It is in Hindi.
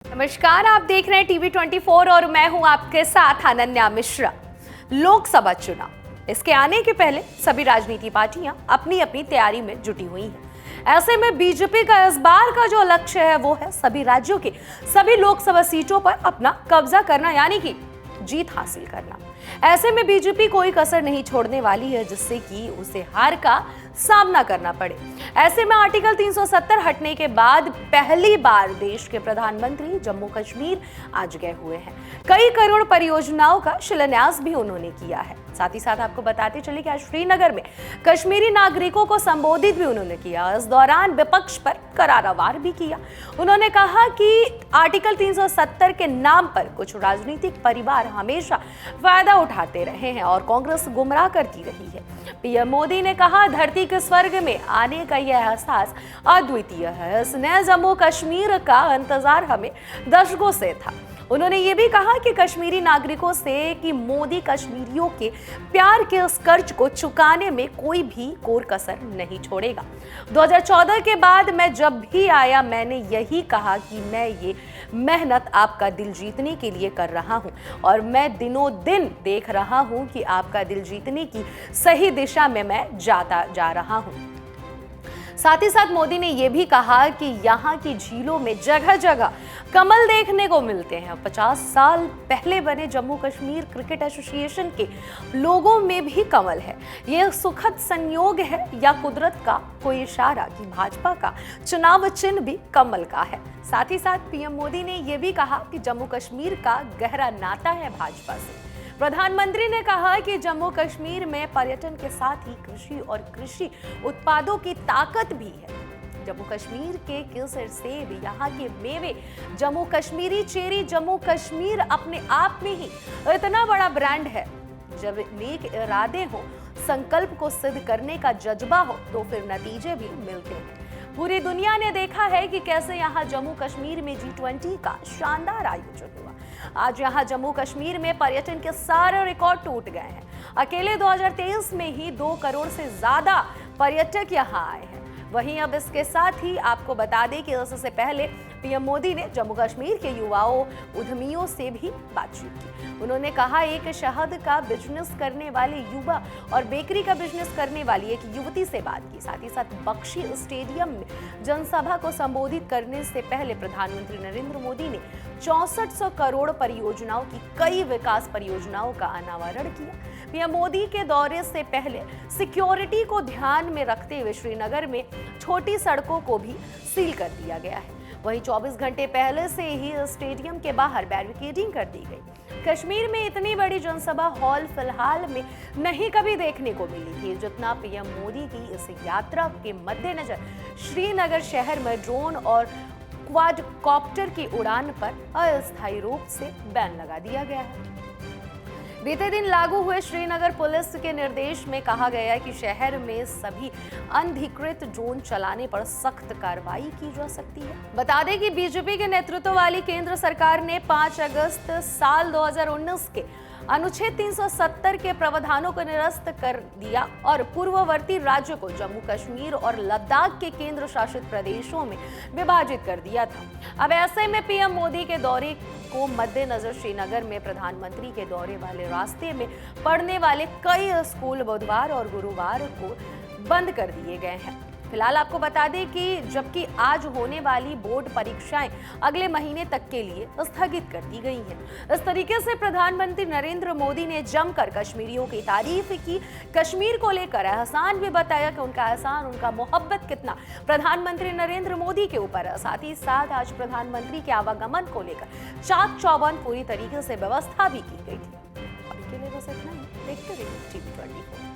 नमस्कार, आप देख रहे हैं टीवी 24 और मैं हूं आपके साथ अनन्या मिश्रा। लोकसभा चुनाव इसके आने के पहले सभी राजनीति पार्टियां अपनी अपनी तैयारी में जुटी हुई हैं। ऐसे में बीजेपी का इस बार का जो लक्ष्य है वो है सभी राज्यों के सभी लोकसभा सीटों पर अपना कब्जा करना, यानी कि जीत हासिल करना। ऐसे में बीजेपी कोई कसर नहीं छोड़ने वाली है जिससे कि उसे हार का सामना करना पड़े। ऐसे में आर्टिकल 370 हटने के बाद पहली बार देश के प्रधानमंत्री जम्मू कश्मीर आज गए हुए हैं। कई करोड़ परियोजनाओं का शिलान्यास भी उन्होंने किया है। साथ ही साथ आपको बताते चले कि आज श्रीनगर में कश्मीरी नागरिकों को संबोधित भी उन्होंने किया। इस दौरान विपक्ष पर करारा वार भी किया। उन्होंने कहा कि आर्टिकल 370 के नाम पर कुछ राजनीतिक परिवार हमेशा फायदा उठाते रहे हैं और कांग्रेस गुमराह करती रही है। पीएम मोदी ने कहा, धरती के स्वर्ग में आने का यह एहसास अद्वितीय है। इसने जम्मू कश्मीर का इंतजार हमें दशकों से था। उन्होंने ये भी कहा कि कश्मीरी नागरिकों से कि मोदी कश्मीरियों के प्यार के उस कर्ज को चुकाने में कोई भी कोर कसर नहीं छोड़ेगा। 2014 के बाद मैं जब भी आया मैंने यही कहा कि मैं ये मेहनत आपका दिल जीतने के लिए कर रहा हूं और मैं दिनों दिन देख रहा हूं कि आपका दिल जीतने की सही दिशा में मैं जाता जा रहा हूं। साथ ही साथ मोदी ने यह भी कहा कि यहाँ की झीलों में जगह जगह कमल देखने को मिलते हैं। 50 साल पहले बने जम्मू कश्मीर क्रिकेट एसोसिएशन के लोगों में भी कमल है। यह सुखद संयोग है या कुदरत का कोई इशारा कि भाजपा का चुनाव चिन्ह भी कमल का है। साथ ही साथ पीएम मोदी ने यह भी कहा कि जम्मू कश्मीर का गहरा नाता है भाजपा से। प्रधानमंत्री ने कहा कि जम्मू कश्मीर में पर्यटन के साथ ही कृषि और कृषि उत्पादों की ताकत भी है। जम्मू कश्मीर के केसर सेब, यहाँ के मेवे, जम्मू कश्मीरी चेरी, जम्मू कश्मीर अपने आप में ही इतना बड़ा ब्रांड है। जब नेक इरादे हो, संकल्प को सिद्ध करने का जज्बा हो तो फिर नतीजे भी मिलते हैं। पूरी दुनिया ने देखा है कि कैसे यहाँ जम्मू कश्मीर में G20 का शानदार आयोजन हुआ। आज यहाँ जम्मू कश्मीर में पर्यटन के सारे रिकॉर्ड टूट गए हैं। अकेले 2023 में ही 2 करोड़ से ज्यादा पर्यटक यहाँ आए हैं। वहीं अब इसके साथ ही आपको बता दें कि इससे पहले पीएम मोदी ने जम्मू कश्मीर के युवाओं उद्यमियों से भी बातचीत की। उन्होंने कहा, एक शहद का बिजनेस करने वाले युवा और बेकरी का बिजनेस करने वाली एक युवती से बात की। साथ ही साथ बख्शी स्टेडियम में जनसभा को संबोधित करने से पहले प्रधानमंत्री नरेंद्र मोदी ने 6400 करोड़ परियोजनाओं की कई विकास परियोजनाओं का अनावरण किया। पीएम मोदी के दौरे से पहले सिक्योरिटी को ध्यान में रखते हुए श्रीनगर में छोटी सड़कों को भी सील कर दिया गया है। वहीं 24 घंटे पहले से ही स्टेडियम के बाहर बैरिकेडिंग कर दी गई। कश्मीर में इतनी बड़ी जनसभा हॉल फिलहाल में नहीं कभी देखने को मिली थी जितना पीएम मोदी की इस यात्रा के मद्देनजर श्रीनगर शहर में ड्रोन और क्वाडकॉप्टर की उड़ान पर अस्थायी रूप से बैन लगा दिया गया है। बीते दिन लागू हुए श्रीनगर पुलिस के निर्देश में कहा गया है कि शहर में सभी अनधिकृत ड्रोन चलाने पर सख्त कार्रवाई की जा सकती है। बता दें कि बीजेपी के नेतृत्व वाली केंद्र सरकार ने 5 अगस्त साल 2019 के अनुच्छेद 370 के प्रावधानों को निरस्त कर दिया और पूर्ववर्ती राज्यों को जम्मू कश्मीर और लद्दाख के केंद्र शासित प्रदेशों में विभाजित कर दिया था। अब ऐसे में पीएम मोदी के दौरे को मद्देनजर श्रीनगर में प्रधानमंत्री के दौरे वाले रास्ते में पढ़ने वाले कई स्कूल बुधवार और गुरुवार को बंद कर दिए गए हैं। फिलहाल आपको बता दें कि जबकि आज होने वाली बोर्ड परीक्षाएं अगले महीने तक के लिए स्थगित कर दी गई हैं। इस तरीके से प्रधानमंत्री नरेंद्र मोदी ने जमकर कश्मीरियों की तारीफ की। कश्मीर को लेकर एहसान भी बताया कि उनका एहसान, उनका मोहब्बत कितना प्रधानमंत्री नरेंद्र मोदी के ऊपर है। साथ ही साथ आज प्रधानमंत्री के आवागमन को लेकर चाक चौबंद पूरी तरीके से व्यवस्था भी की गई थी। अभी के लिए बस इतना ही। देखते रहिए टीवी 24।